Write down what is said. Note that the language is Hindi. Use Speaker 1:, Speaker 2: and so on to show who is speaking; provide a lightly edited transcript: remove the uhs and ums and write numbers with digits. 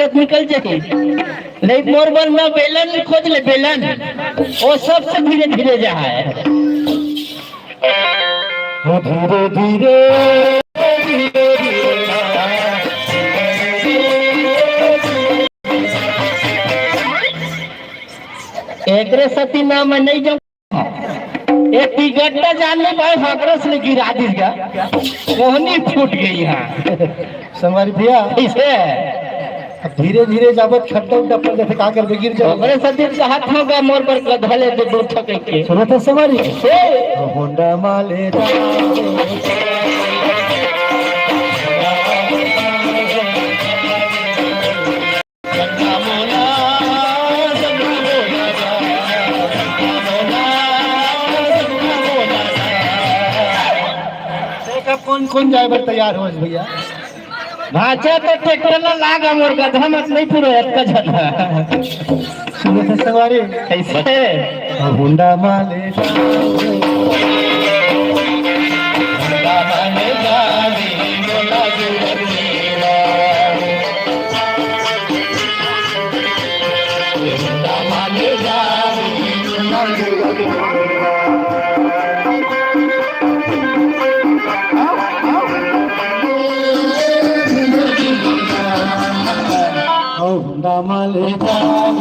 Speaker 1: फटक निकल जाए। नहीं मोर बल में बेलन खोज ले, बेलन वो सबसे धीरे धीरे जा है। धीरे धीरे एक सती नाम नहीं जाऊँ एक गड्ढा जानने पाए हकरस ने गिरा दी क्या कोहनी फूट गई यहाँ
Speaker 2: संगवारी भैया
Speaker 1: इसे
Speaker 2: धीरे धीरे जाबत खड्डा उड्डा पर जैसे का कर गिर जाओ
Speaker 1: मेरे सती का हाथ होगा मोर पर गधले तो दूर ठके के
Speaker 2: सुनो तो संगवारी होंडा माले कौन कौन जाए बर तैयार हो भैया
Speaker 1: भाचा तो ट्रैक्टर ला लागा मोर गधा मत नहीं पूरा इतना जन
Speaker 2: सुनो तो सवारी
Speaker 1: कैसे
Speaker 2: हुंडा माले माले जावे